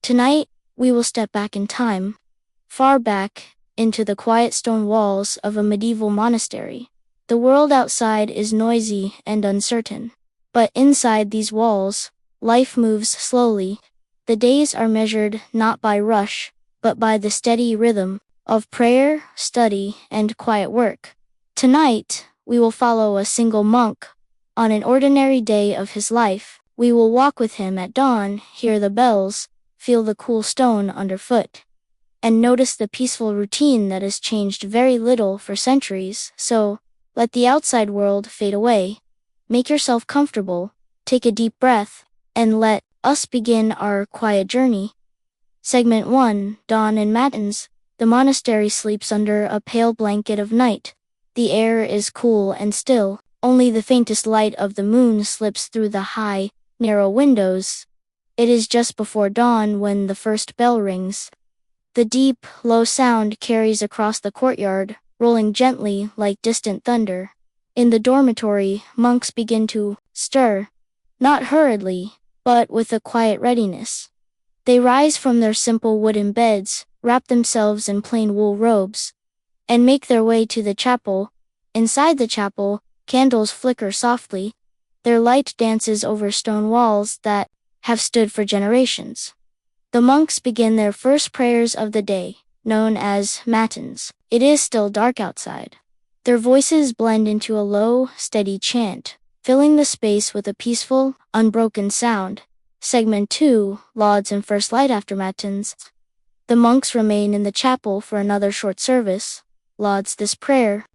Tonight, we will step back in time, far back, into the quiet stone walls of a medieval monastery. The world outside is noisy and uncertain, but inside these walls, life moves slowly. The days are measured not by rush, but by the steady rhythm of prayer, study, and quiet work. Tonight, we will follow a single monk. On an ordinary day of his life, we will walk with him at dawn, hear the bells, feel the cool stone underfoot, and notice the peaceful routine that has changed very little for centuries. So, let the outside world fade away. Make yourself comfortable, take a deep breath, and let us begin our quiet journey. Segment 1, Dawn and Matins. The monastery sleeps under a pale blanket of night. The air is cool and still. Only the faintest light of the moon slips through the high, narrow windows. It is just before dawn when the first bell rings. The deep, low sound carries across the courtyard, rolling gently like distant thunder. In the dormitory, monks begin to stir, not hurriedly, but with a quiet readiness. They rise from their simple wooden beds, wrap themselves in plain wool robes, and make their way to the chapel. Inside the chapel, candles flicker softly. Their light dances over stone walls that have stood for generations. The monks begin their first prayers of the day, known as matins. It is still dark outside. Their voices blend into a low, steady chant, filling the space with a peaceful, unbroken sound. Segment 2, Lauds and First Light after matins. The monks remain in the chapel for another short service. Lauds, this prayer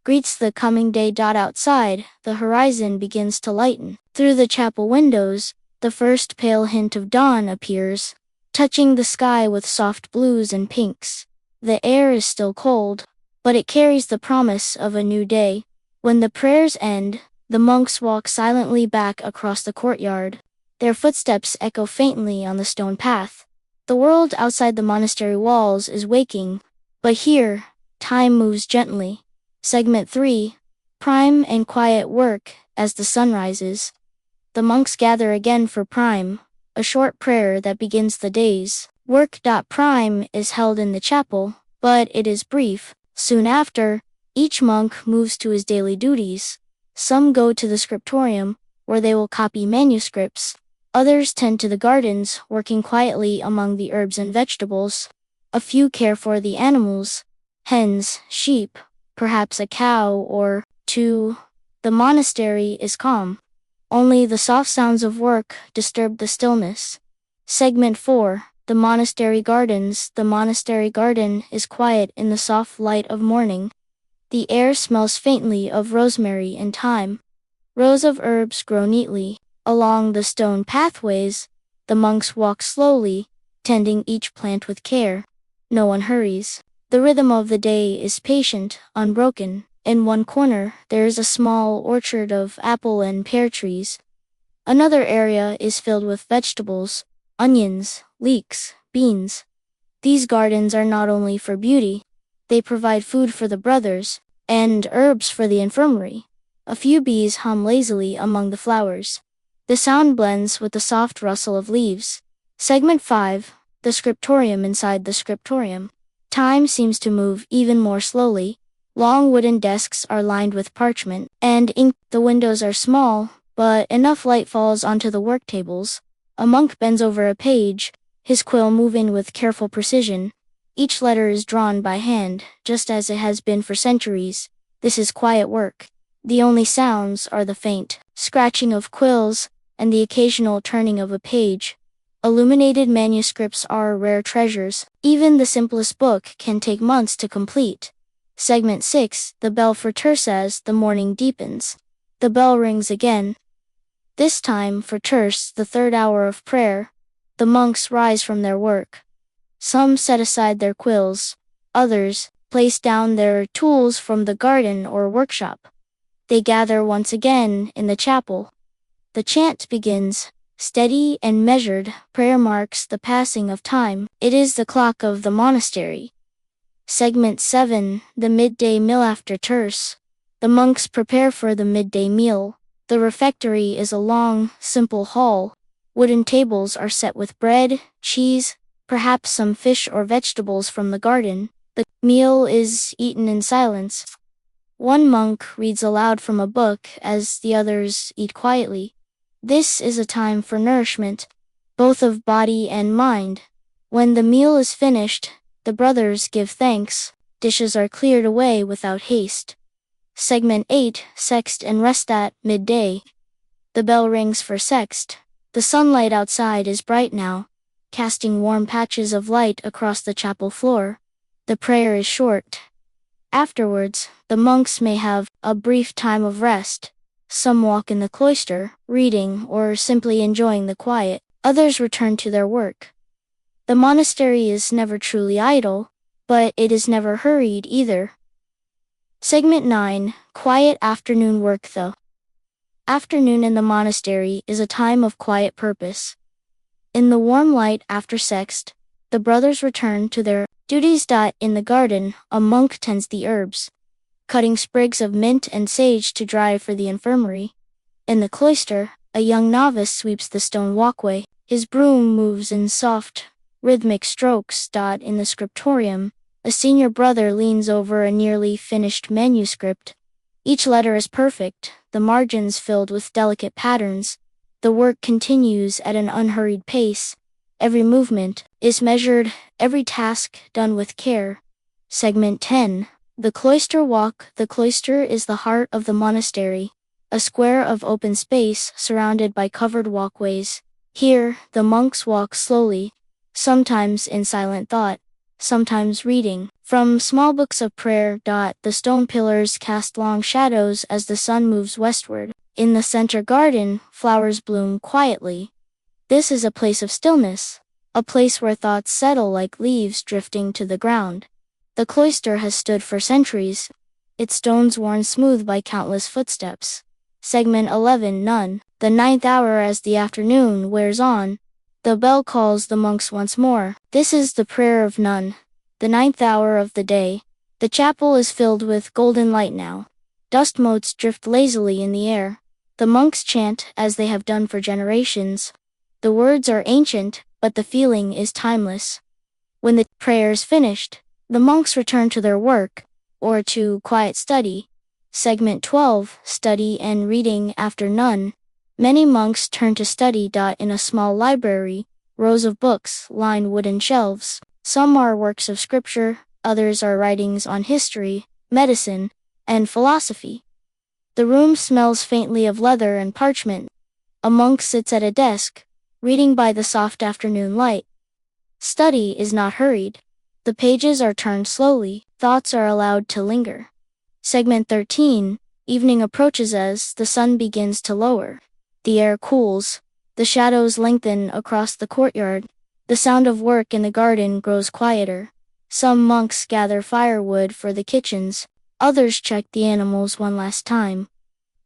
greets the coming day. Outside, the horizon begins to lighten. Through the chapel windows, the first pale hint of dawn appears, touching the sky with soft blues and pinks. The air is still cold, but it carries the promise of a new day. When the prayers end, the monks walk silently back across the courtyard. Their footsteps echo faintly on the stone path. The world outside the monastery walls is waking, but here, time moves gently. Segment 3, Prime and Quiet Work. As the sun rises, the monks gather again for prime, a short prayer that begins the day's work. Prime is held in the chapel, but it is brief. Soon after, each monk moves to his daily duties. Some go to the scriptorium, where they will copy manuscripts. Others tend to the gardens, working quietly among the herbs and vegetables. A few care for the animals, hens, sheep, perhaps a cow or two. The monastery is calm. Only the soft sounds of work disturb the stillness. Segment 4, The Monastery Gardens. The monastery garden is quiet in the soft light of morning. The air smells faintly of rosemary and thyme. Rows of herbs grow neatly along the stone pathways. The monks walk slowly, tending each plant with care. No one hurries. The rhythm of the day is patient, unbroken. In one corner, there is a small orchard of apple and pear trees. Another area is filled with vegetables, onions, leeks, beans. These gardens are not only for beauty, they provide food for the brothers, and herbs for the infirmary. A few bees hum lazily among the flowers. The sound blends with the soft rustle of leaves. Segment 5, The Scriptorium. Inside the scriptorium, time seems to move even more slowly. Long wooden desks are lined with parchment and ink. The windows are small, but enough light falls onto the work tables. A monk bends over a page, his quill moving with careful precision. Each letter is drawn by hand, just as it has been for centuries. This is quiet work. The only sounds are the faint scratching of quills and the occasional turning of a page. Illuminated manuscripts are rare treasures. Even the simplest book can take months to complete. Segment 6, The Bell for Terce. As the morning deepens, the bell rings again. This time for terce, the third hour of prayer. The monks rise from their work. Some set aside their quills. Others place down their tools from the garden or workshop. They gather once again in the chapel. The chant begins, steady and measured. Prayer marks the passing of time. It is the clock of the monastery. Segment 7, The Midday Meal after terce. The monks prepare for the midday meal. The refectory is a long, simple hall. Wooden tables are set with bread, cheese, perhaps some fish or vegetables from the garden. The meal is eaten in silence. One monk reads aloud from a book as the others eat quietly. This is a time for nourishment, both of body and mind. When the meal is finished, the brothers give thanks. Dishes are cleared away without haste. Segment 8, Sext and Rest at midday. The bell rings for sext. The sunlight outside is bright now, casting warm patches of light across the chapel floor. The prayer is short. Afterwards, the monks may have a brief time of rest. Some walk in the cloister, reading or simply enjoying the quiet. Others return to their work. The monastery is never truly idle, but it is never hurried either. Segment 9, Quiet afternoon work. The afternoon in the monastery is a time of quiet purpose. In the warm light after sext, the brothers return to their duties. In the garden, a monk tends the herbs, cutting sprigs of mint and sage to dry for the infirmary. In the cloister, a young novice sweeps the stone walkway. His broom moves in soft, rhythmic strokes. In the scriptorium, a senior brother leans over a nearly finished manuscript. Each letter is perfect, the margins filled with delicate patterns. The work continues at an unhurried pace. Every movement is measured, every task done with care. Segment 10, The cloister walk. The cloister is the heart of the monastery, a square of open space surrounded by covered walkways. Here, the monks walk slowly, sometimes in silent thought, sometimes reading from small books of prayer. The stone pillars cast long shadows as the sun moves westward. In the center garden, flowers bloom quietly. This is a place of stillness, a place where thoughts settle like leaves drifting to the ground. The cloister has stood for centuries, its stones worn smooth by countless footsteps. Segment 11, None. The ninth hour. As the afternoon wears on, the bell calls the monks once more. This is the prayer of none, the ninth hour of the day. The chapel is filled with golden light now. Dust motes drift lazily in the air. The monks chant as they have done for generations. The words are ancient, but the feeling is timeless. When the prayer is finished, the monks return to their work, or to quiet study. Segment 12, Study and Reading. After none, many monks turn to study. In a small library, rows of books line wooden shelves. Some are works of scripture, others are writings on history, medicine, and philosophy. The room smells faintly of leather and parchment. A monk sits at a desk, reading by the soft afternoon light. Study is not hurried. The pages are turned slowly, thoughts are allowed to linger. Segment 13, Evening approaches as the sun begins to lower. The air cools, the shadows lengthen across the courtyard. The sound of work in the garden grows quieter. Some monks gather firewood for the kitchens, others check the animals one last time.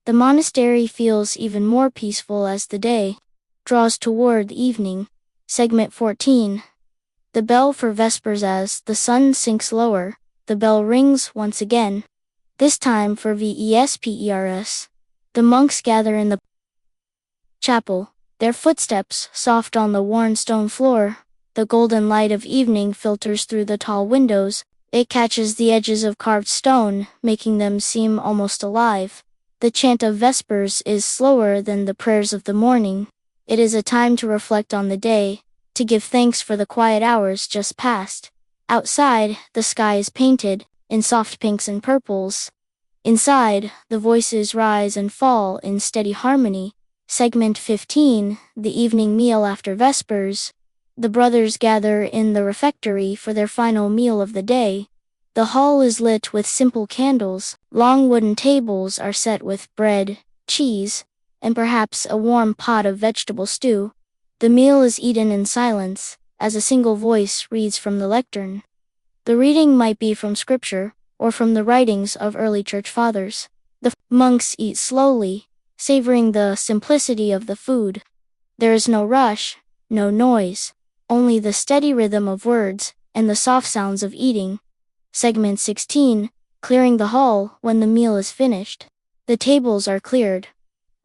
The monastery feels even more peaceful as the day draws toward evening. Segment 14, The bell for vespers. As the sun sinks lower, the bell rings once again, this time for vespers. The monks gather in the chapel, their footsteps soft on the worn stone floor. The golden light of evening filters through the tall windows. It catches the edges of carved stone, making them seem almost alive. The chant of vespers is slower than the prayers of the morning. It is a time to reflect on the day, to give thanks for the quiet hours just past. Outside, the sky is painted in soft pinks and purples. Inside, the voices rise and fall in steady harmony. Segment 15, The evening meal. After vespers, the brothers gather in the refectory for their final meal of the day. The hall is lit with simple candles. Long wooden tables are set with bread, cheese, and perhaps a warm pot of vegetable stew. The meal is eaten in silence, as a single voice reads from the lectern. The reading might be from scripture, or from the writings of early church fathers. The monks eat slowly, savoring the simplicity of the food. There is no rush, no noise, only the steady rhythm of words and the soft sounds of eating. Segment 16, Clearing the hall. When the meal is finished, the tables are cleared.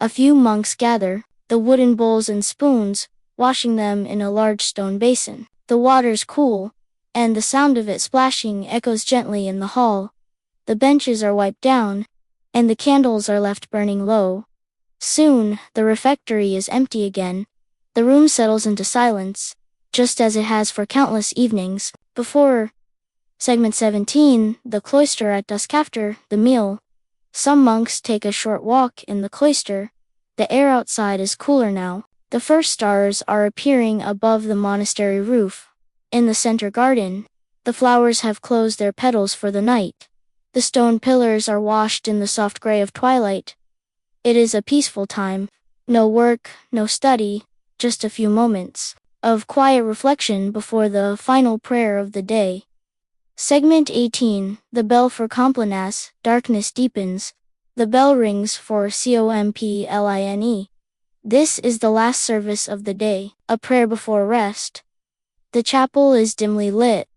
A few monks gather, the wooden bowls and spoons, washing them in a large stone basin. The water's cool, and the sound of it splashing echoes gently in the hall. The benches are wiped down, and the candles are left burning low. Soon, the refectory is empty again. The room settles into silence, just as it has for countless evenings before. Segment 17, the cloister at dusk after the meal. Some monks take a short walk in the cloister. The air outside is cooler now. The first stars are appearing above the monastery roof. In the center garden, the flowers have closed their petals for the night. The stone pillars are washed in the soft gray of twilight. It is a peaceful time. No work, no study, just a few moments of quiet reflection before the final prayer of the day. Segment 18, the bell for Compline. Darkness deepens. The bell rings for Compline. This is the last service of the day, a prayer before rest. The chapel is dimly lit.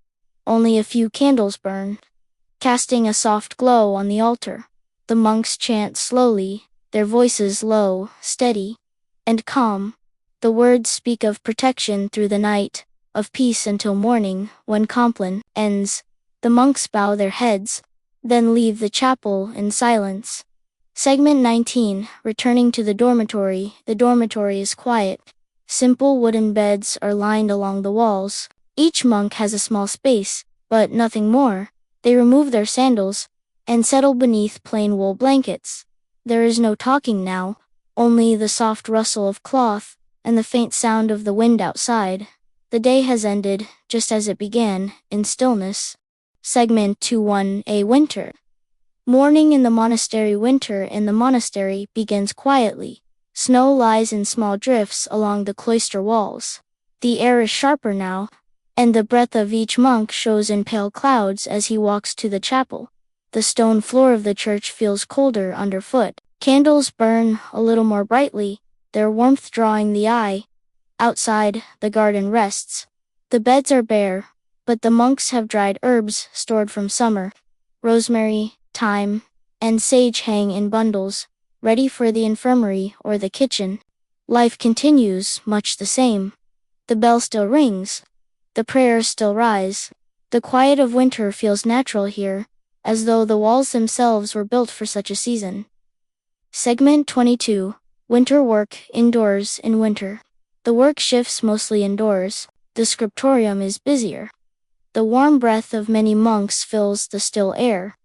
Only a few candles burn, casting a soft glow on the altar. The monks chant slowly, their voices low, steady, and calm. The words speak of protection through the night, of peace until morning, when Compline ends. The monks bow their heads, then leave the chapel in silence. Segment 19, returning to the dormitory. The dormitory is quiet. Simple wooden beds are lined along the walls. Each monk has a small space, but nothing more. They remove their sandals and settle beneath plain wool blankets. There is no talking now, only the soft rustle of cloth and the faint sound of the wind outside. The day has ended, just as it began, in stillness. Segment 21A, winter. Morning in the monastery. Winter in the monastery begins quietly. Snow lies in small drifts along the cloister walls. The air is sharper now, and the breath of each monk shows in pale clouds as he walks to the chapel. The stone floor of the church feels colder underfoot. Candles burn a little more brightly, their warmth drawing the eye. Outside, the garden rests. The beds are bare, but the monks have dried herbs stored from summer. Rosemary, thyme, and sage hang in bundles, ready for the infirmary or the kitchen. Life continues much the same. The bell still rings. The prayers still rise. The quiet of winter feels natural here, as though the walls themselves were built for such a season. Segment 22, winter work indoors in winter. The work shifts mostly indoors. The scriptorium is busier. The warm breath of many monks fills the still air,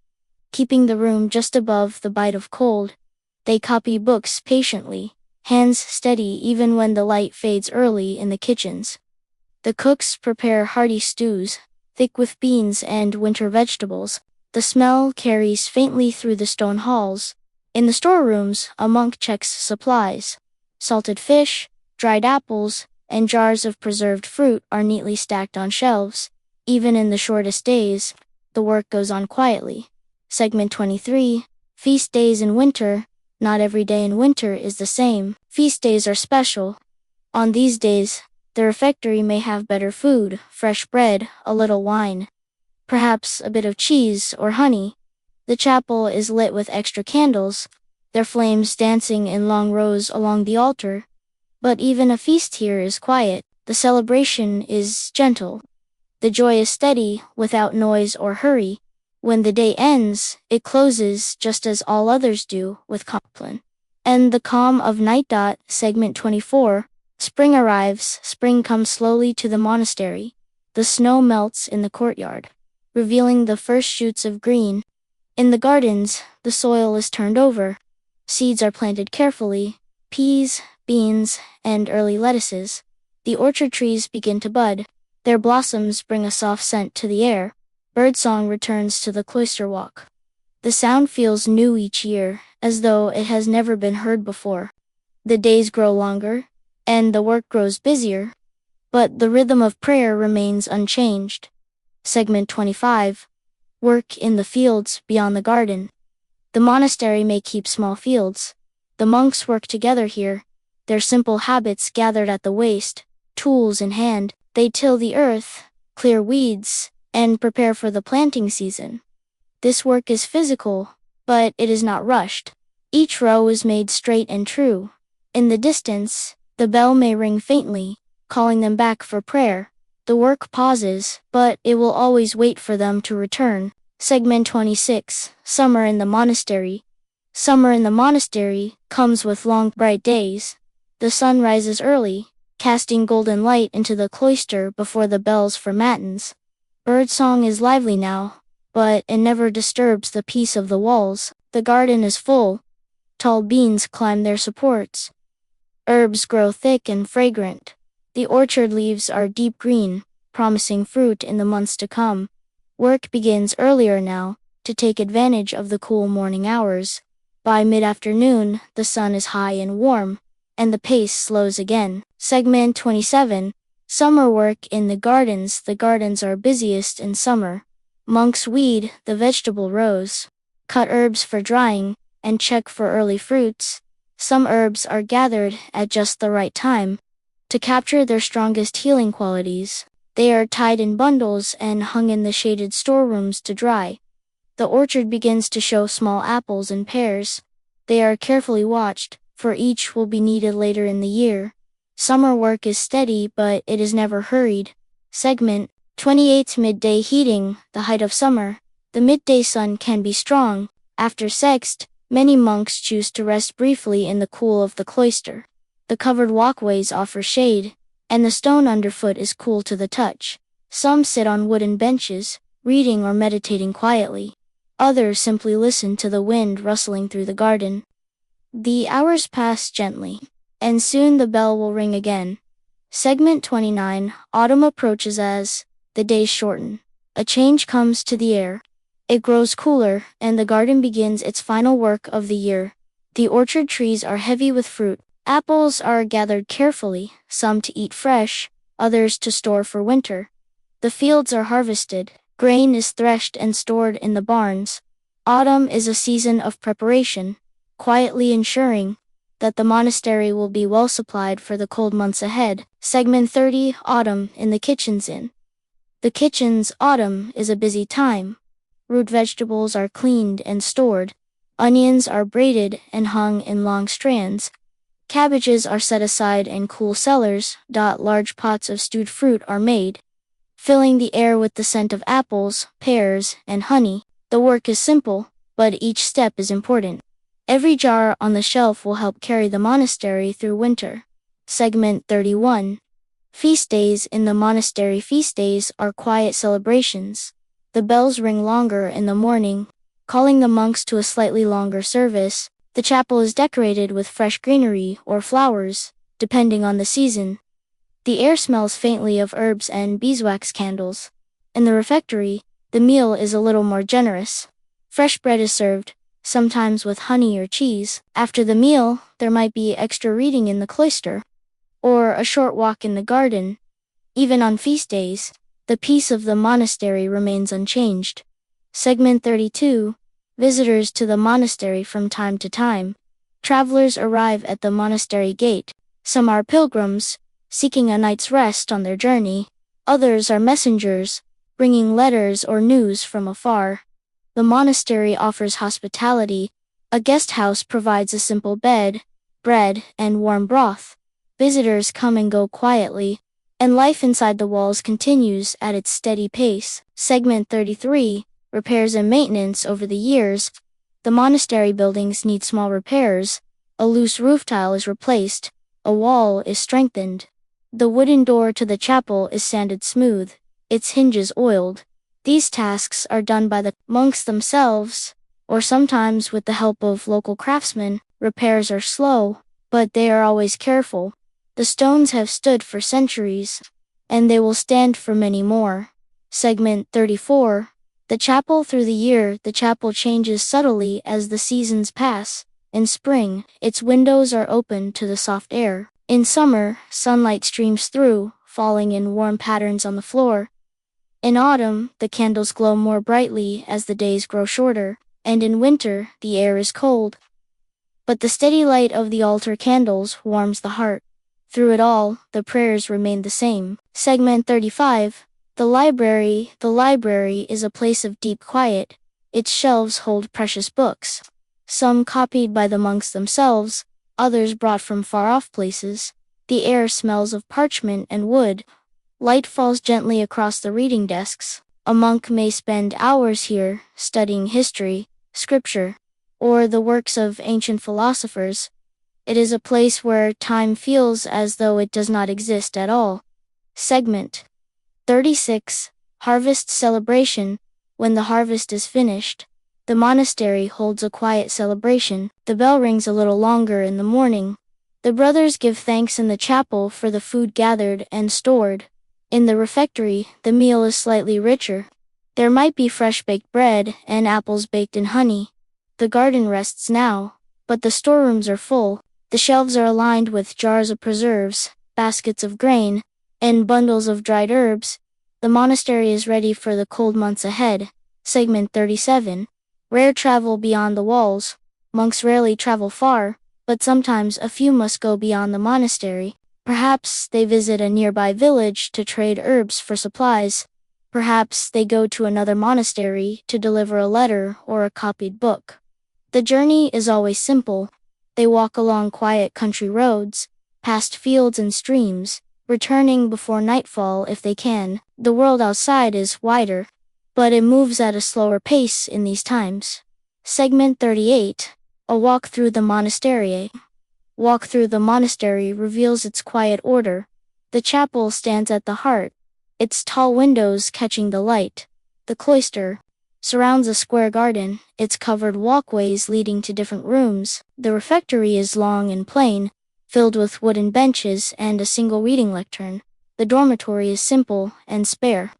keeping the room just above the bite of cold. They copy books patiently, hands steady even when the light fades early in the kitchens. The cooks prepare hearty stews, thick with beans and winter vegetables. The smell carries faintly through the stone halls. In the storerooms, a monk checks supplies. Salted fish, dried apples, and jars of preserved fruit are neatly stacked on shelves. Even in the shortest days, the work goes on quietly. Segment 23, feast days in winter. Not every day in winter is the same. Feast days are special. On these days, the refectory may have better food, fresh bread, a little wine, perhaps a bit of cheese or honey. The chapel is lit with extra candles, their flames dancing in long rows along the altar. But even a feast here is quiet. The celebration is gentle. The joy is steady, without noise or hurry. When the day ends, it closes just as all others do, with Compline and the calm of night. Segment 24, spring arrives. Spring comes slowly to the monastery. The snow melts in the courtyard, revealing the first shoots of green. In the gardens, the soil is turned over. Seeds are planted carefully, peas, beans, and early lettuces. The orchard trees begin to bud. Their blossoms bring a soft scent to the air. Birdsong returns to the cloister walk. The sound feels new each year, as though it has never been heard before. The days grow longer, and the work grows busier, but the rhythm of prayer remains unchanged. Segment 25, work in the fields beyond the garden. The monastery may keep small fields. The monks work together here, their simple habits gathered at the waist, tools in hand. They till the earth, clear weeds, and prepare for the planting season. This work is physical, but it is not rushed. Each row is made straight and true. In the distance, the bell may ring faintly, calling them back for prayer. The work pauses, but it will always wait for them to return. Segment 26. Summer in the Monastery. Summer in the monastery comes with long, bright days. The sun rises early, casting golden light into the cloister before the bells for matins. Birdsong is lively now, but it never disturbs the peace of the walls. The garden is full. Tall beans climb their supports. Herbs grow thick and fragrant. The orchard leaves are deep green, promising fruit in the months to come. Work begins earlier now, to take advantage of the cool morning hours. By mid-afternoon, the sun is high and warm, and the pace slows again. Segment 27. Summer work in the gardens. The gardens are busiest in summer. Monks weed the vegetable rows, cut herbs for drying, and check for early fruits. Some herbs are gathered at just the right time to capture their strongest healing qualities. They are tied in bundles and hung in the shaded storerooms to dry. The orchard begins to show small apples and pears. They are carefully watched, for each will be needed later in the year. Summer work is steady, but it is never hurried. Segment 28. Midday heating, the height of summer. The midday sun can be strong. After sext, many monks choose to rest briefly in the cool of the cloister. The covered walkways offer shade, and the stone underfoot is cool to the touch. Some sit on wooden benches, reading or meditating quietly. Others simply listen to the wind rustling through the garden. The hours pass gently, and soon the bell will ring again. Segment 29. Autumn approaches as the days shorten. A change comes to the air. It grows cooler, and the garden begins its final work of the year. The orchard trees are heavy with fruit. Apples are gathered carefully, some to eat fresh, others to store for winter. The fields are harvested. Grain is threshed and stored in the barns. Autumn is a season of preparation, quietly ensuring that the monastery will be well supplied for the cold months ahead. Segment 30. Autumn in the kitchens. In the kitchens, autumn is a busy time. Root vegetables are cleaned and stored. Onions are braided and hung in long strands. Cabbages are set aside in cool cellars. Large pots of stewed fruit are made, filling the air with the scent of apples, pears, and honey. The work is simple, but each step is important. Every jar on the shelf will help carry the monastery through winter. Segment 31. Feast days in the monastery. Feast days are quiet celebrations. The bells ring longer in the morning, calling the monks to a slightly longer service. The chapel is decorated with fresh greenery or flowers, depending on the season. The air smells faintly of herbs and beeswax candles. In the refectory, the meal is a little more generous. Fresh bread is served, sometimes with honey or cheese. After the meal, there might be extra reading in the cloister, or a short walk in the garden. Even on feast days, the peace of the monastery remains unchanged. Segment 32. Visitors to the monastery. From time to time, travelers arrive at the monastery gate. Some are pilgrims, seeking a night's rest on their journey. Others are messengers, bringing letters or news from afar. The monastery offers hospitality. A guest house provides a simple bed, bread, and warm broth. Visitors come and go quietly, and life inside the walls continues at its steady pace. Segment 33. Repairs and maintenance. Over the years, the monastery buildings need small repairs. A loose roof tile is replaced. A wall is strengthened. The wooden door to the chapel is sanded smooth, its hinges oiled. These tasks are done by the monks themselves, or sometimes with the help of local craftsmen. Repairs are slow, but they are always careful. The stones have stood for centuries, and they will stand for many more. Segment 34. The chapel. Through the year, the chapel changes subtly as the seasons pass. In spring, its windows are open to the soft air. In summer, sunlight streams through, falling in warm patterns on the floor. In autumn, the candles glow more brightly as the days grow shorter, and in winter, the air is cold. But the steady light of the altar candles warms the heart. Through it all, the prayers remain the same. Segment 35. The library. The library is a place of deep quiet. Its shelves hold precious books, some copied by the monks themselves, others brought from far-off places. The air smells of parchment and wood. Light falls gently across the reading desks. A monk may spend hours here, studying history, scripture, or the works of ancient philosophers. It is a place where time feels as though it does not exist at all. Segment 36. Harvest Celebration. When the harvest is finished, the monastery holds a quiet celebration. The bell rings a little longer in the morning. The brothers give thanks in the chapel for the food gathered and stored. In the refectory, the meal is slightly richer. There might be fresh baked bread and apples baked in honey. The garden rests now, but the storerooms are full. The shelves are aligned with jars of preserves, baskets of grain, and bundles of dried herbs. The monastery is ready for the cold months ahead. Segment 37. Rare travel beyond the walls. Monks rarely travel far, but sometimes a few must go beyond the monastery. Perhaps they visit a nearby village to trade herbs for supplies. Perhaps they go to another monastery to deliver a letter or a copied book. The journey is always simple. They walk along quiet country roads, past fields and streams, returning before nightfall if they can. The world outside is wider, but it moves at a slower pace in these times. Segment 38. A walk through the monastery. Walk through the monastery reveals its quiet order. The chapel stands at the heart, its tall windows catching the light. The cloister surrounds a square garden, its covered walkways leading to different rooms. The refectory is long and plain, filled with wooden benches and a single reading lectern. The dormitory is simple and spare,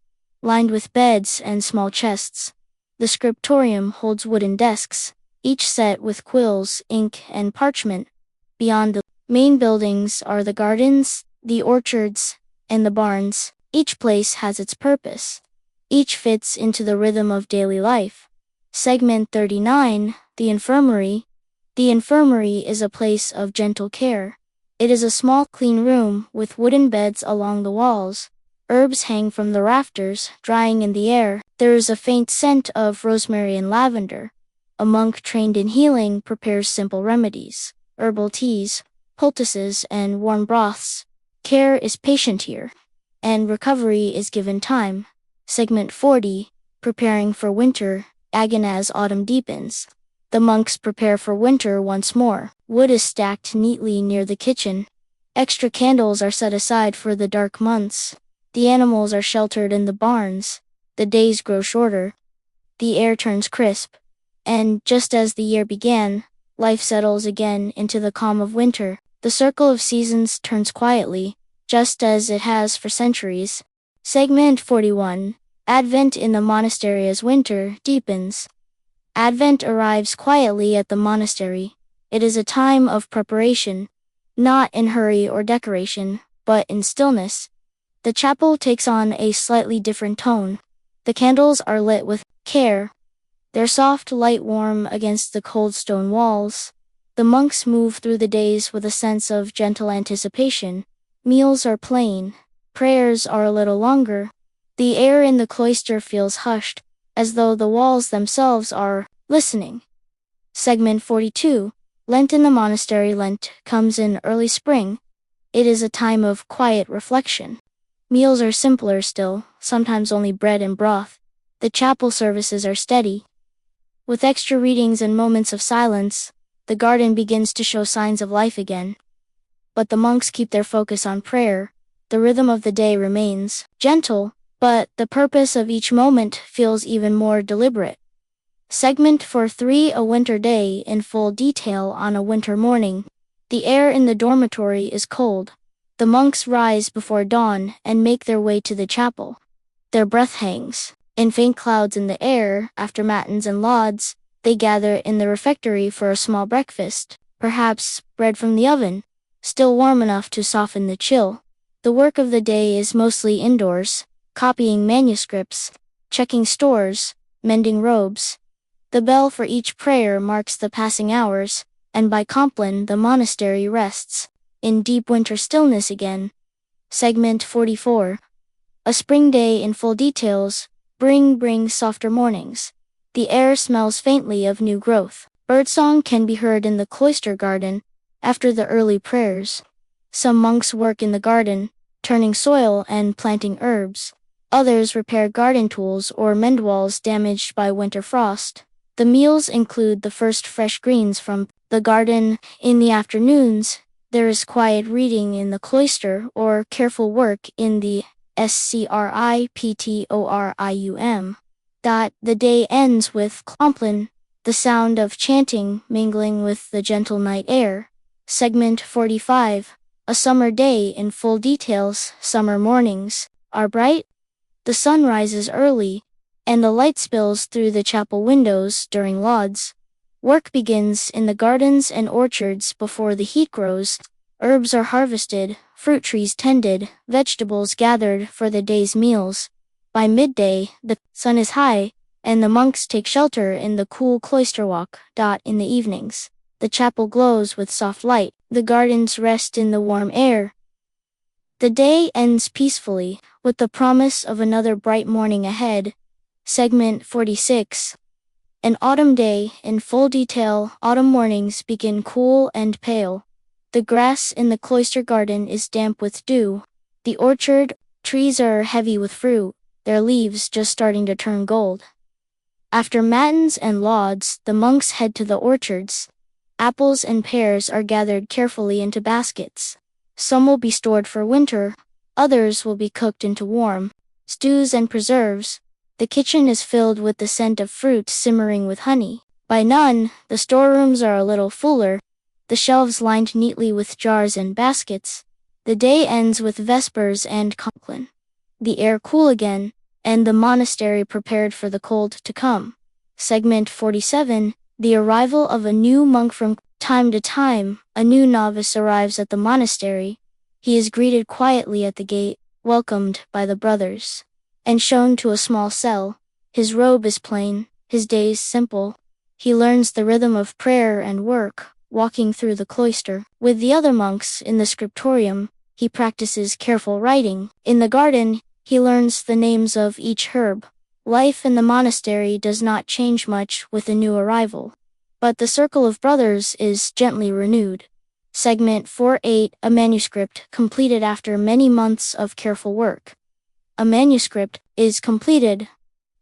lined with beds and small chests. The scriptorium holds wooden desks, each set with quills, ink, and parchment. Beyond the main buildings are the gardens, the orchards, and the barns. Each place has its purpose. Each fits into the rhythm of daily life. Segment 39. The infirmary. The infirmary is a place of gentle care. It is a small, clean room with wooden beds along the walls. Herbs hang from the rafters, drying in the air. There is a faint scent of rosemary and lavender. A monk trained in healing prepares simple remedies, herbal teas, poultices, and warm broths. Care is patient here, and recovery is given time. Segment 40. Preparing for winter. As autumn deepens, the monks prepare for winter once more. Wood is stacked neatly near the kitchen. Extra candles are set aside for the dark months. The animals are sheltered in the barns. The days grow shorter. The air turns crisp. And just as the year began, life settles again into the calm of winter. The circle of seasons turns quietly, just as it has for centuries. Segment 41. Advent in the monastery. As winter deepens, Advent arrives quietly at the monastery. It is a time of preparation, not in hurry or decoration, but in stillness. The chapel takes on a slightly different tone. The candles are lit with care, their soft light warm against the cold stone walls. The monks move through the days with a sense of gentle anticipation. Meals are plain. Prayers are a little longer. The air in the cloister feels hushed, as though the walls themselves are listening. Segment 42. Lent in the monastery. Lent comes in early spring. It is a time of quiet reflection. Meals are simpler still, sometimes only bread and broth. The chapel services are steady. With extra readings and moments of silence, the garden begins to show signs of life again. But the monks keep their focus on prayer. The rhythm of the day remains gentle, but the purpose of each moment feels even more deliberate. Segment 43. A winter day in full detail. On a winter morning, the air in the dormitory is cold. The monks rise before dawn and make their way to the chapel. Their breath hangs in faint clouds in the air. After matins and lauds, they gather in the refectory for a small breakfast, perhaps bread from the oven, still warm enough to soften the chill. The work of the day is mostly indoors, copying manuscripts, checking stores, mending robes. The bell for each prayer marks the passing hours, and by Compline the monastery rests in deep winter stillness again. Segment 44. A spring day in full details. Brings softer mornings. The air smells faintly of new growth. Birdsong can be heard in the cloister garden. After the early prayers, some monks work in the garden, turning soil and planting herbs. Others repair garden tools or mend walls damaged by winter frost. The meals include the first fresh greens from the garden. In the afternoons, there is quiet reading in the cloister or careful work in the scriptorium. The day ends with Compline, the sound of chanting mingling with the gentle night air. Segment 45. A summer day in full details. Summer mornings are bright. The sun rises early, and the light spills through the chapel windows during lauds. Work begins in the gardens and orchards before the heat grows. Herbs are harvested, fruit trees tended, vegetables gathered for the day's meals. By midday, the sun is high, and the monks take shelter in the cool cloister walk. In the evenings, the chapel glows with soft light. The gardens rest in the warm air. The day ends peacefully, with the promise of another bright morning ahead. Segment 46. An autumn day in full detail. Autumn mornings begin cool and pale. The grass in the cloister garden is damp with dew. The orchard trees are heavy with fruit, their leaves just starting to turn gold. After matins and lauds, the monks head to the orchards. Apples and pears are gathered carefully into baskets. Some will be stored for winter, others will be cooked into warm stews and preserves. The kitchen is filled with the scent of fruit simmering with honey. By noon, the storerooms are a little fuller, the shelves lined neatly with jars and baskets. The day ends with vespers and Compline. The air cool again, and the monastery prepared for the cold to come. Segment 47. The arrival of a new monk. From time to time, a new novice arrives at the monastery. He is greeted quietly at the gate, welcomed by the brothers, and shown to a small cell. His robe is plain, his days simple. He learns the rhythm of prayer and work, walking through the cloister. With the other monks in the scriptorium, he practices careful writing. In the garden, he learns the names of each herb. Life in the monastery does not change much with a new arrival, but the circle of brothers is gently renewed. Segment 48. A manuscript completed after many months of careful work. A manuscript is completed.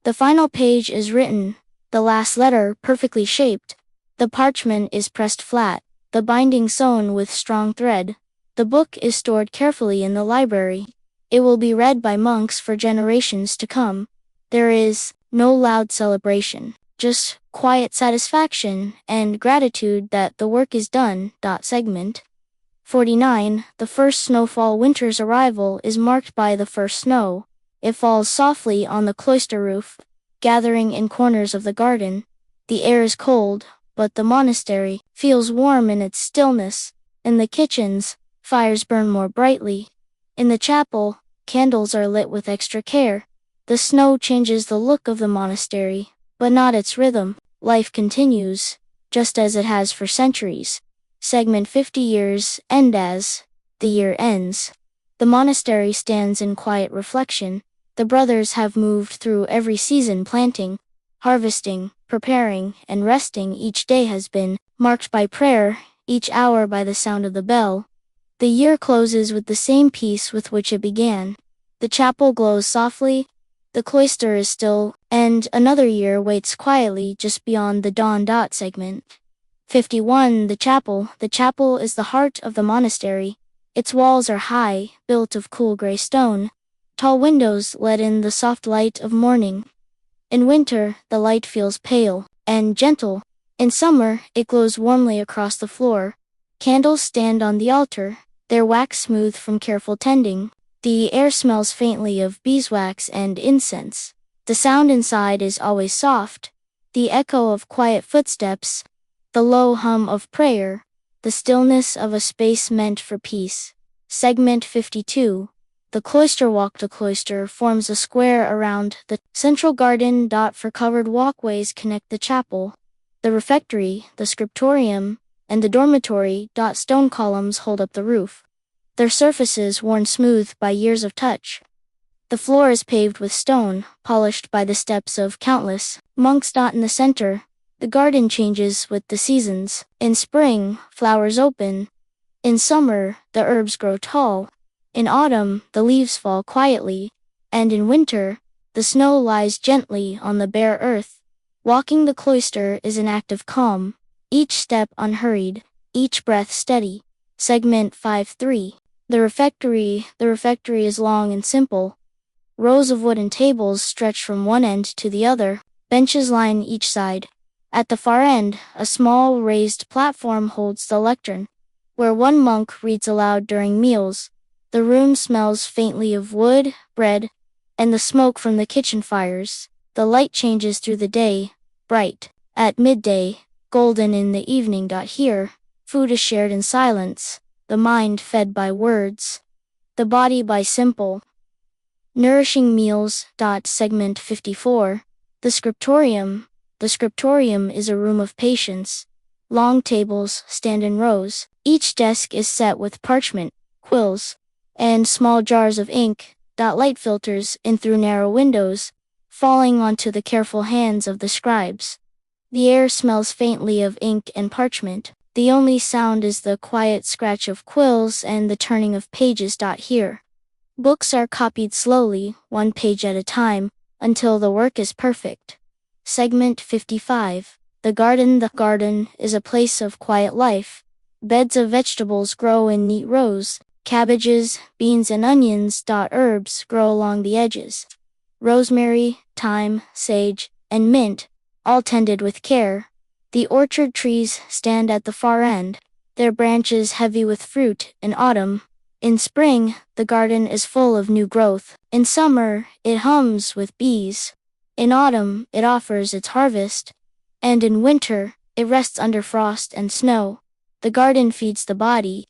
The final page is written, the last letter perfectly shaped. The parchment is pressed flat, the binding sewn with strong thread. The book is stored carefully in the library. It will be read by monks for generations to come. There is no loud celebration, just quiet satisfaction and gratitude that the work is done. Segment 49. The first snowfall. Winter's arrival is marked by the first snow. It falls softly on the cloister roof, gathering in corners of the garden. The air is cold, but the monastery feels warm in its stillness. In the kitchens, fires burn more brightly. In the chapel, candles are lit with extra care. The snow changes the look of the monastery, but not its rhythm. Life continues, just as it has for centuries. Segment 50. Years end. As the year ends, the monastery stands in quiet reflection. The brothers have moved through every season, planting, harvesting, preparing, and resting. Each day has been marked by prayer, each hour by the sound of the bell. The year closes with the same peace with which it began. The chapel glows softly, the cloister is still, and another year waits quietly just beyond the dawn. Segment 51. The chapel. The chapel is the heart of the monastery. Its walls are high, built of cool gray stone. Tall windows let in the soft light of morning. In winter, the light feels pale and gentle. In summer, it glows warmly across the floor. Candles stand on the altar, their wax smooth from careful tending. The air smells faintly of beeswax and incense. The sound inside is always soft, the echo of quiet footsteps, the low hum of prayer, the stillness of a space meant for peace. Segment 52. The cloister walk. The cloister forms a square around the central garden. For covered walkways connect the chapel, the refectory, the scriptorium, and the dormitory. Stone columns hold up the roof, their surfaces worn smooth by years of touch. The floor is paved with stone, polished by the steps of countless monks. In the center, The garden changes with the seasons. In spring, flowers open. In summer, the herbs grow tall. In autumn, the leaves fall quietly. And in winter, the snow lies gently on the bare earth. Walking the cloister is an act of calm. Each step unhurried, each breath steady. Segment 5-3. The refectory. The refectory is long and simple. Rows of wooden tables stretch from one end to the other. Benches line each side. At the far end, a small raised platform holds the lectern, where one monk reads aloud during meals. The room smells faintly of wood, bread, and the smoke from the kitchen fires. The light changes through the day, bright at midday, golden in the evening. Here, food is shared in silence, the mind fed by words, the body by simple, nourishing meals. Segment 54. The scriptorium. The scriptorium is a room of patience. Long tables stand in rows. Each desk is set with parchment, quills, and small jars of ink. Light filters in through narrow windows, falling onto the careful hands of the scribes. The air smells faintly of ink and parchment. The only sound is the quiet scratch of quills and the turning of pages. Here, books are copied slowly, one page at a time, until the work is perfect. Segment 55. The garden. The garden is a place of quiet life. Beds of vegetables grow in neat rows. Cabbages, beans, and onions. Herbs grow along the edges. Rosemary, thyme, sage, and mint, all tended with care. The orchard trees stand at the far end, their branches heavy with fruit. In autumn, in spring, the garden is full of new growth. In summer, it hums with bees. In autumn, it offers its harvest. And in winter, it rests under frost and snow. The garden feeds the body,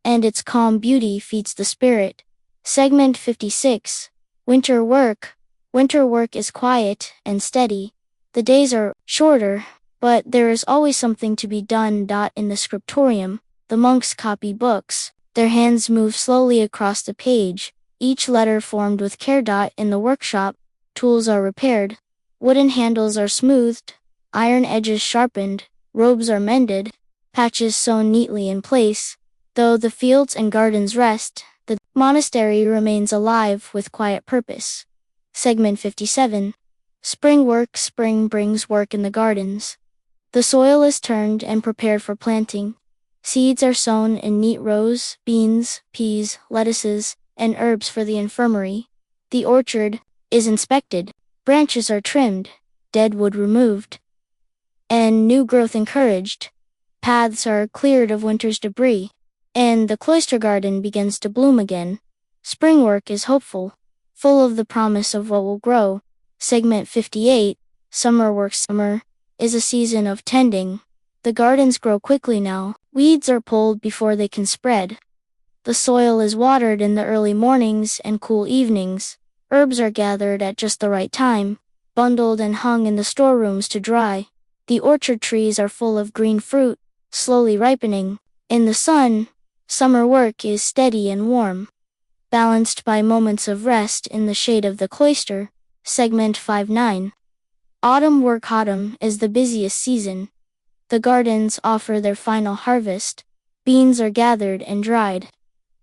and its calm beauty feeds the spirit. Segment 56. Winter work. Winter work is quiet and steady. The days are shorter, but there is always something to be done. In the scriptorium, the monks copy books. Their hands move slowly across the page, each letter formed with care. In the workshop, tools are repaired. Wooden handles are smoothed, iron edges sharpened, robes are mended, patches sewn neatly in place. Though the fields and gardens rest, the monastery remains alive with quiet purpose. Segment 57. Spring work. Spring brings work in the gardens. The soil is turned and prepared for planting. Seeds are sown in neat rows: beans, peas, lettuces, and herbs for the infirmary. The orchard is inspected. Branches are trimmed, dead wood removed, and new growth encouraged. Paths are cleared of winter's debris, and the cloister garden begins to bloom again. Spring work is hopeful, full of the promise of what will grow. Segment 58. Summer work. Summer is a season of tending. The gardens grow quickly now. Weeds are pulled before they can spread. The soil is watered in the early mornings and cool evenings. Herbs are gathered at just the right time, bundled and hung in the storerooms to dry. The orchard trees are full of green fruit, slowly ripening. In the sun, summer work is steady and warm, balanced by moments of rest in the shade of the cloister. Segment 59. Autumn work. Autumn is the busiest season. The gardens offer their final harvest. Beans are gathered and dried.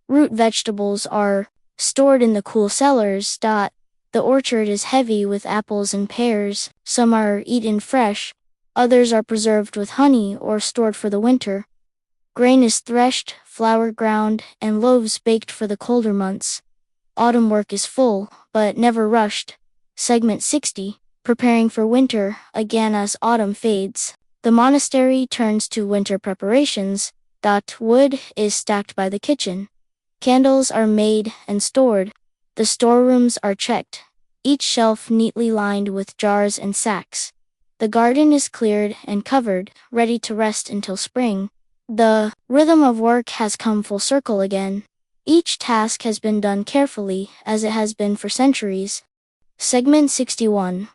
Root vegetables are stored in the cool cellars. The orchard is heavy with apples and pears. Some are eaten fresh, others are preserved with honey or stored for the winter. Grain is threshed, flour ground, and loaves baked for the colder months. Autumn work is full, but never rushed. Segment 60. Preparing for winter. Again, as autumn fades, the monastery turns to winter preparations. Wood is stacked by the kitchen. Candles are made and stored. The storerooms are checked, each shelf neatly lined with jars and sacks. The garden is cleared and covered, ready to rest until spring. The rhythm of work has come full circle again. Each task has been done carefully, as it has been for centuries. Segment 61.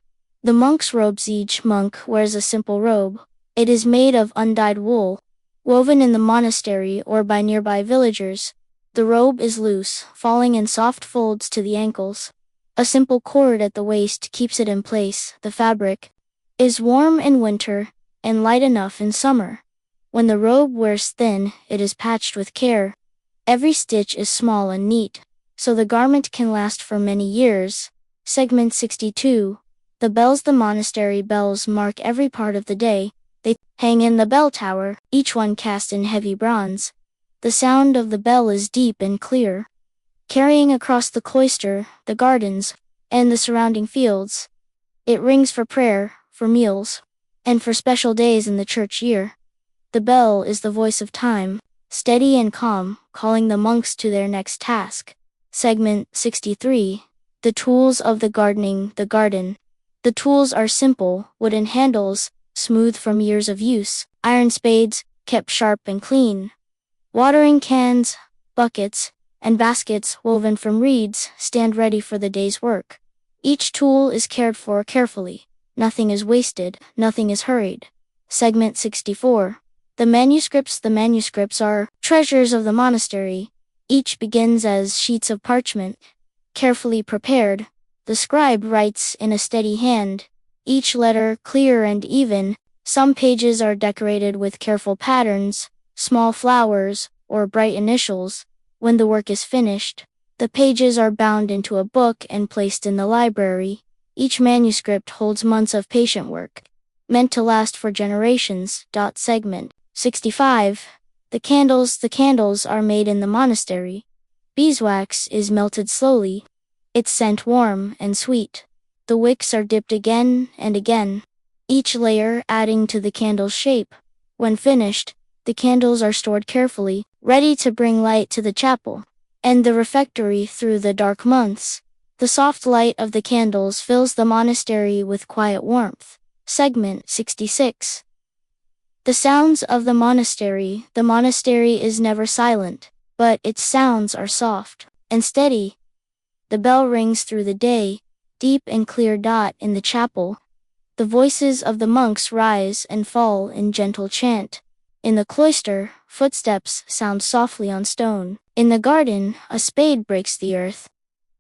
The monk's robes. Each monk wears a simple robe. It is made of undyed wool, woven in the monastery or by nearby villagers. The robe is loose, falling in soft folds to the ankles. A simple cord at the waist keeps it in place. The fabric is warm in winter and light enough in summer. When the robe wears thin, it is patched with care. Every stitch is small and neat, so the garment can last for many years. Segment 62. The bells. The monastery bells mark every part of the day. They hang in the bell tower, each one cast in heavy bronze. The sound of the bell is deep and clear, carrying across the cloister, the gardens, and the surrounding fields. It rings for prayer, for meals, and for special days in the church year. The bell is the voice of time, steady and calm, calling the monks to their next task. Segment 63. The tools of the gardening. The garden. The tools are simple, wooden handles, smooth from years of use, iron spades, kept sharp and clean. Watering cans, buckets, and baskets woven from reeds stand ready for the day's work. Each tool is cared for carefully. Nothing is wasted, nothing is hurried. Segment 64. The manuscripts. The manuscripts are treasures of the monastery. Each begins as sheets of parchment, carefully prepared. The scribe writes in a steady hand, each letter clear and even. Some pages are decorated with careful patterns, small flowers, or bright initials. When the work is finished, the pages are bound into a book and placed in the library. Each manuscript holds months of patient work, meant to last for generations. Segment 65. The candles. The candles are made in the monastery. Beeswax is melted slowly, its scent warm and sweet. The wicks are dipped again and again, each layer adding to the candle's shape. When finished, the candles are stored carefully, ready to bring light to the chapel and the refectory through the dark months. The soft light of the candles fills the monastery with quiet warmth. Segment 66. The sounds of the monastery. The monastery is never silent, but its sounds are soft and steady. The bell rings through the day, deep and clear. In the chapel, the voices of the monks rise and fall in gentle chant. In the cloister, footsteps sound softly on stone. In the garden, a spade breaks the earth,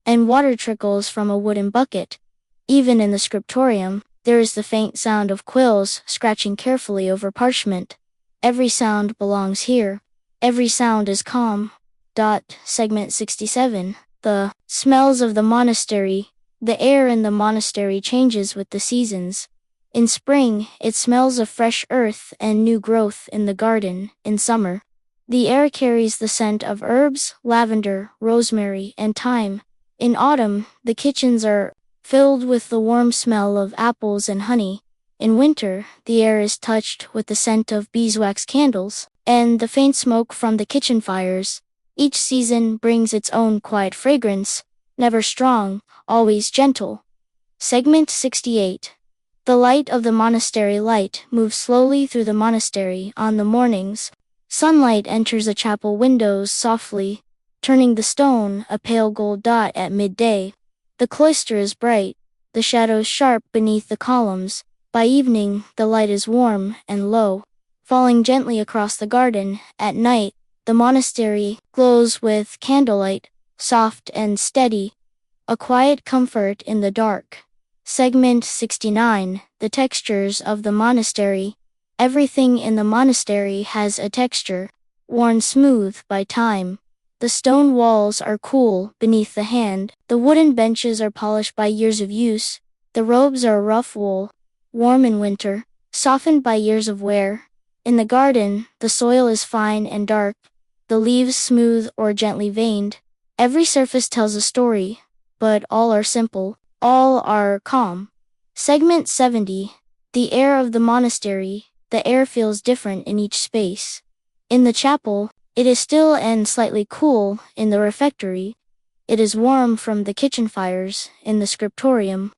and water trickles from a wooden bucket. Even in the scriptorium, there is the faint sound of quills scratching carefully over parchment. Every sound belongs here. Every sound is calm. Segment 67. The smells of the monastery. The air in the monastery changes with the seasons. In spring, it smells of fresh earth and new growth in the garden. In summer, the air carries the scent of herbs, lavender, rosemary, and thyme. In autumn, the kitchens are filled with the warm smell of apples and honey. In winter, the air is touched with the scent of beeswax candles and the faint smoke from the kitchen fires. Each season brings its own quiet fragrance, never strong, always gentle. Segment 68. The light of the monastery. Light moves slowly through the monastery on the mornings. Sunlight enters the chapel windows softly, turning the stone a pale gold. At midday, the cloister is bright, the shadows sharp beneath the columns. By evening, the light is warm and low, falling gently across the garden. At night, the monastery glows with candlelight, soft and steady, a quiet comfort in the dark. Segment 69. The textures of the monastery. Everything in the monastery has a texture, worn smooth by time. The stone walls are cool beneath the hand. The wooden benches are polished by years of use. The robes are rough wool, warm in winter, softened by years of wear. In the garden, the soil is fine and dark, the leaves smooth or gently veined. Every surface tells a story, but all are simple, all are calm. Segment 70. The air of the monastery. The air feels different in each space. In the chapel, it is still and slightly cool. In the refectory, it is warm from the kitchen fires. In the scriptorium,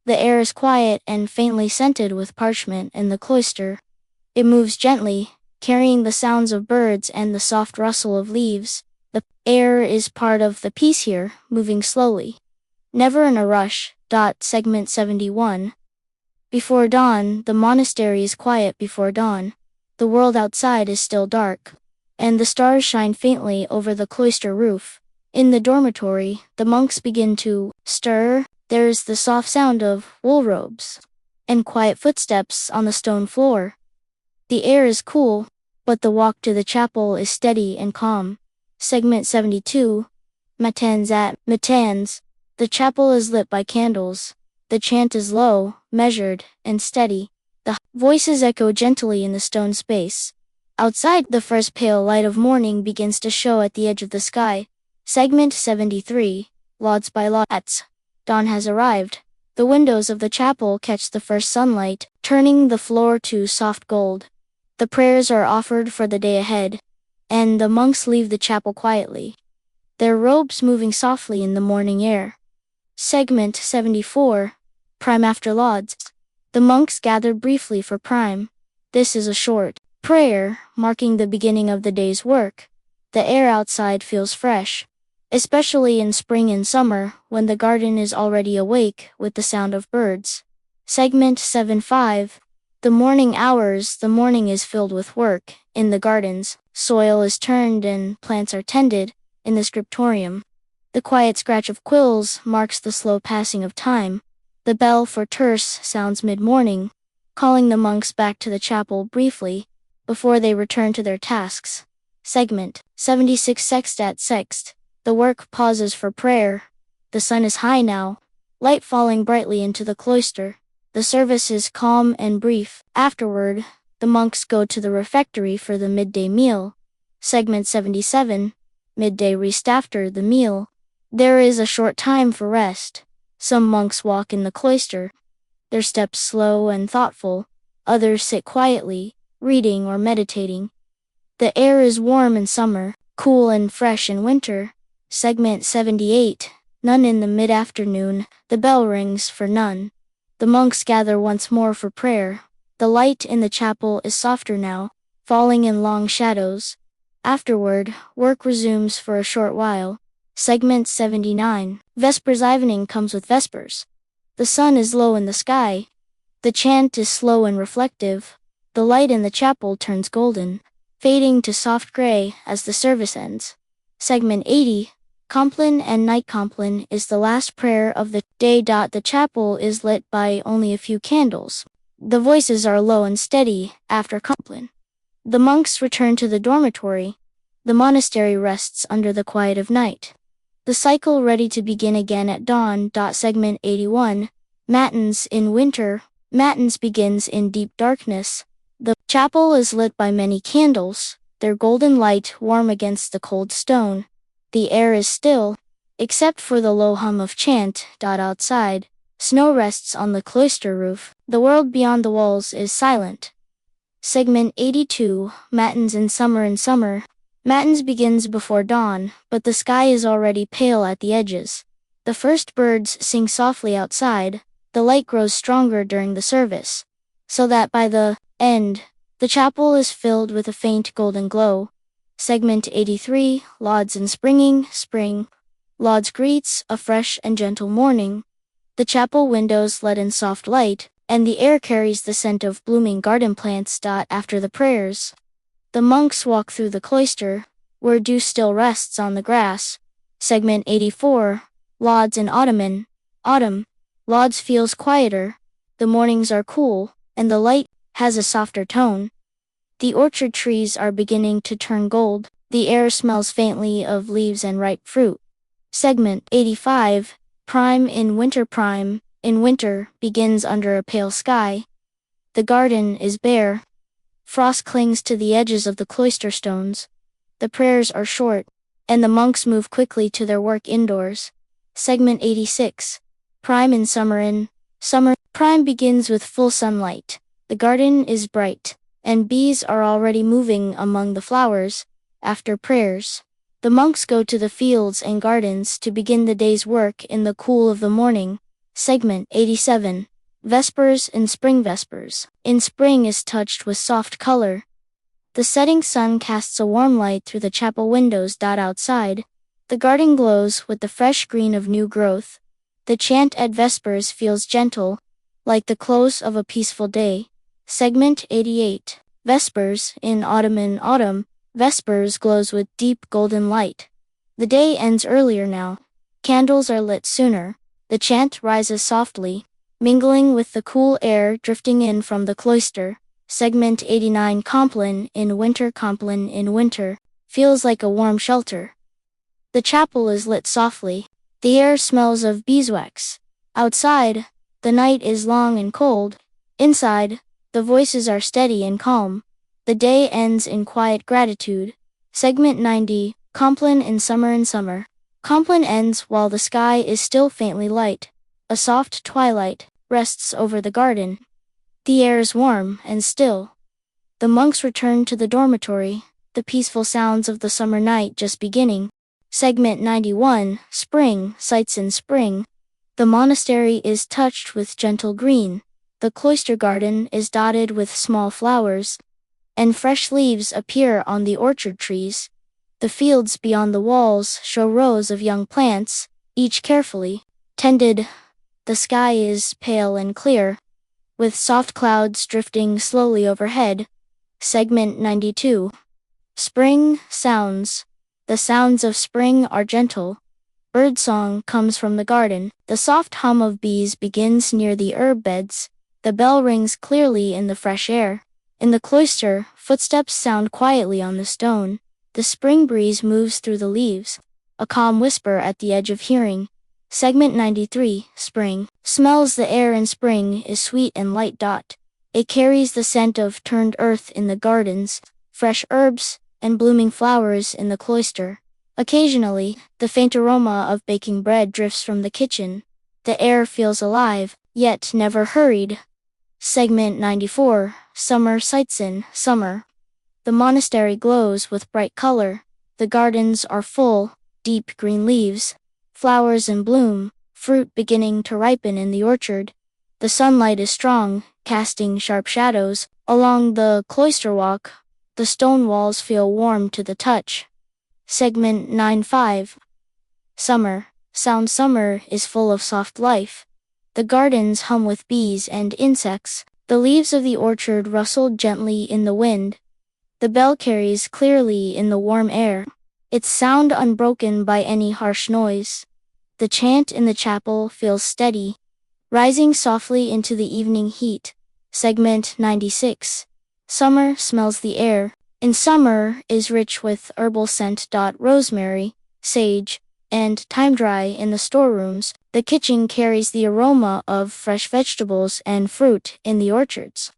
the air is quiet and faintly scented with parchment. In the cloister, it moves gently, carrying the sounds of birds and the soft rustle of leaves. The air is part of the peace here, moving slowly, never in a rush. Segment 71. Before dawn. The monastery is quiet before dawn. The world outside is still dark, and the stars shine faintly over the cloister roof. In the dormitory, the monks begin to stir. There is the soft sound of wool robes and quiet footsteps on the stone floor. The air is cool, but the walk to the chapel is steady and calm. Segment 72. Matins at Matins. The chapel is lit by candles. The chant is low, measured, and steady. The voices echo gently in the stone space. Outside, the first pale light of morning begins to show at the edge of the sky. Segment 73. Lauds by Lauds. Dawn has arrived. The windows of the chapel catch the first sunlight, turning the floor to soft gold. The prayers are offered for the day ahead, and the monks leave the chapel quietly, their robes moving softly in the morning air. Segment 74. Prime after Lauds. The monks gather briefly for prime. This is a short prayer, marking the beginning of the day's work. The air outside feels fresh, especially in spring and summer, when the garden is already awake with the sound of birds. Segment 75. The morning hours. The morning is filled with work. In the gardens, soil is turned and plants are tended. In the scriptorium, the quiet scratch of quills marks the slow passing of time. The bell for terce sounds mid-morning, calling the monks back to the chapel briefly, before they return to their tasks. Segment 76. Sext at Sext. The work pauses for prayer. The sun is high now, light falling brightly into the cloister. The service is calm and brief. Afterward, the monks go to the refectory for the midday meal. Segment 77. Midday rest. After the meal, there is a short time for rest. Some monks walk in the cloister, their steps slow and thoughtful. Others sit quietly, reading or meditating. The air is warm in summer, cool and fresh in winter. Segment 78. None. In the mid-afternoon, the bell rings for none. The monks gather once more for prayer. The light in the chapel is softer now, falling in long shadows. Afterward, work resumes for a short while. Segment 79. Vespers. Evening comes with vespers. The sun is low in the sky. The chant is slow and reflective. The light in the chapel turns golden, fading to soft gray as the service ends. Segment 80. Compline and Night. Compline is the last prayer of the day. The chapel is lit by only a few candles. The voices are low and steady after Compline. The monks return to the dormitory. The monastery rests under the quiet of night, the cycle ready to begin again at dawn. Segment 81. Matins. In winter, matins begins in deep darkness. The chapel is lit by many candles, their golden light warm against the cold stone. The air is still, except for the low hum of chant. Outside, snow rests on the cloister roof. The world beyond the walls is silent. Segment 82. Matins. In summer. In summer, matins begins before dawn, but the sky is already pale at the edges. The first birds sing softly outside. The light grows stronger during the service, so that by the end, the chapel is filled with a faint golden glow. Segment 83. Lauds. In spring. Lauds greets a fresh and gentle morning. The chapel windows let in soft light, and the air carries the scent of blooming garden plants. After the prayers, the monks walk through the cloister, where dew still rests on the grass. Segment 84. Lauds. In autumn, Lauds feels quieter. The mornings are cool, and the light has a softer tone. The orchard trees are beginning to turn gold. The air smells faintly of leaves and ripe fruit. Segment 85. Prime. In winter. Prime, in winter, begins under a pale sky. The garden is bare. Frost clings to the edges of the cloister stones. The prayers are short, and the monks move quickly to their work indoors. Segment 86. Prime. In summer. In summer, prime begins with full sunlight. The garden is bright, and bees are already moving among the flowers. After prayers, the monks go to the fields and gardens to begin the day's work in the cool of the morning. Segment 87. Vespers. In spring. Vespers, in spring, is touched with soft color. The setting sun casts a warm light through the chapel windows. Outside, the garden glows with the fresh green of new growth. The chant at vespers feels gentle, like the close of a peaceful day. Segment 88. Vespers. In autumn, vespers glows with deep golden light. The day ends earlier now. Candles are lit sooner. The chant rises softly, mingling with the cool air drifting in from the cloister. Segment 89 Compline in winter. Compline in winter feels like a warm shelter. The chapel is lit softly. The air smells of beeswax. Outside, the night is long and cold. Inside, the voices are steady and calm. The day ends in quiet gratitude. Segment 90 Compline in summer. In summer, Compline ends while the sky is still faintly light. A soft twilight rests over the garden. The air is warm and still. The monks return to the dormitory, the peaceful sounds of the summer night just beginning. Segment 91 Spring Sights in spring. The monastery is touched with gentle green. The cloister garden is dotted with small flowers, and fresh leaves appear on the orchard trees. The fields beyond the walls show rows of young plants, each carefully tended. The sky is pale and clear, with soft clouds drifting slowly overhead. Segment 92 Spring Sounds. The sounds of spring are gentle. Birdsong comes from the garden. The soft hum of bees begins near the herb beds. The bell rings clearly in the fresh air. In the cloister, footsteps sound quietly on the stone. The spring breeze moves through the leaves, a calm whisper at the edge of hearing. Segment 93 Spring Smells. The air in spring is sweet and light. It carries the scent of turned earth in the gardens, fresh herbs, and blooming flowers in the cloister. Occasionally, the faint aroma of baking bread drifts from the kitchen. The air feels alive, yet never hurried. Segment 94 Summer Sights in summer. The monastery glows with bright color. The gardens are full, deep green leaves, flowers in bloom, fruit beginning to ripen in the orchard. The sunlight is strong, casting sharp shadows along the cloister walk. The stone walls feel warm to the touch. Segment 95 Summer Sound. Summer is full of soft life. The gardens hum with bees and insects. The leaves of the orchard rustle gently in the wind. The bell carries clearly in the warm air, its sound unbroken by any harsh noise. The chant in the chapel feels steady, rising softly into the evening heat. Segment 96 Summer Smells. The air in summer is rich with herbal scent. Rosemary, sage, and thyme. Dry in the storerooms. The kitchen carries the aroma of fresh vegetables and fruit in the orchards.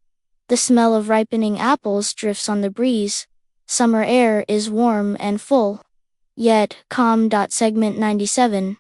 The smell of ripening apples drifts on the breeze. Summer air is warm and full, yet calm. Segment 97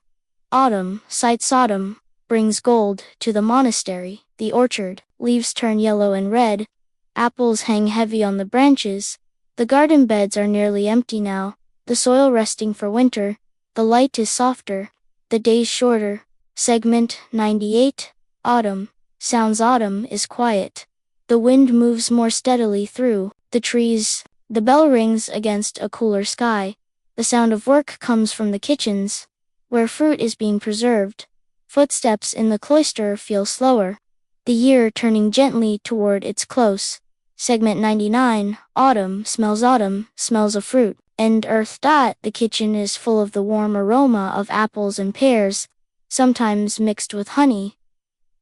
Autumn Sights. Autumn brings gold to the monastery. The orchard leaves turn yellow and red. Apples hang heavy on the branches. The garden beds are nearly empty now, the soil resting for winter. The light is softer, the days shorter. Segment 98 Autumn Sounds. Autumn is quiet. The wind moves more steadily through the trees. The bell rings against a cooler sky. The sound of work comes from the kitchens, where fruit is being preserved. Footsteps in the cloister feel slower, the year turning gently toward its close. Segment 99 Autumn Smells. Autumn smells of fruit and earth. The kitchen is full of the warm aroma of apples and pears, sometimes mixed with honey.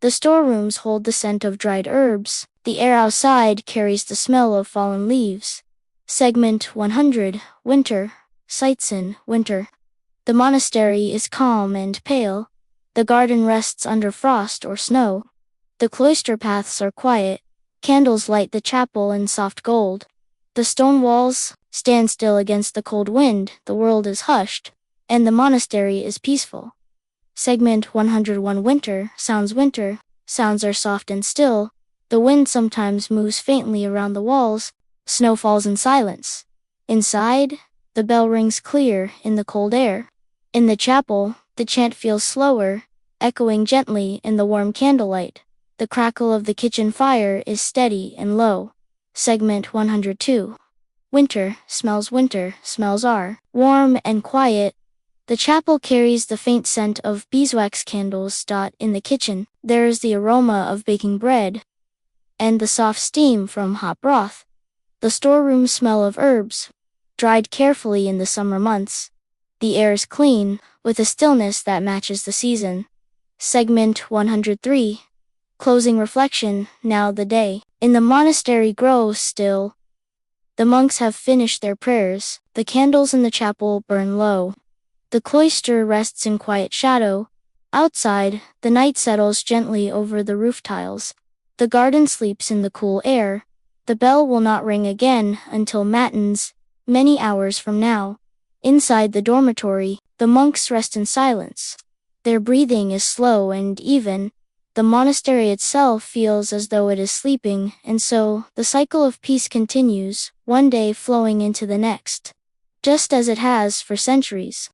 The storerooms hold the scent of dried herbs. The air outside carries the smell of fallen leaves. Segment 100 Winter Sights in winter. The monastery is calm and pale. The garden rests under frost or snow. The cloister paths are quiet. Candles light the chapel in soft gold. The stone walls stand still against the cold wind. The world is hushed, and the monastery is peaceful. Segment 101 Winter Sounds. Winter sounds are soft and still. The wind sometimes moves faintly around the walls. Snow falls in silence. Inside, the bell rings clear in the cold air. In the chapel, the chant feels slower, echoing gently in the warm candlelight. The crackle of the kitchen fire is steady and low. Segment 102 Winter smells. Winter smells are warm and quiet. The chapel carries the faint scent of beeswax candles. In the kitchen, there is the aroma of baking bread and the soft steam from hot broth. The storerooms smell of herbs, dried carefully in the summer months. The air is clean, with a stillness that matches the season. Segment 103 Closing reflection, now the day in the monastery grows still. The monks have finished their prayers, the candles in the chapel burn low. The cloister rests in quiet shadow. Outside, the night settles gently over the roof tiles. The garden sleeps in the cool air. The bell will not ring again until matins, many hours from now. Inside the dormitory, the monks rest in silence. Their breathing is slow and even. The monastery itself feels as though it is sleeping, and so, the cycle of peace continues, one day flowing into the next, just as it has for centuries.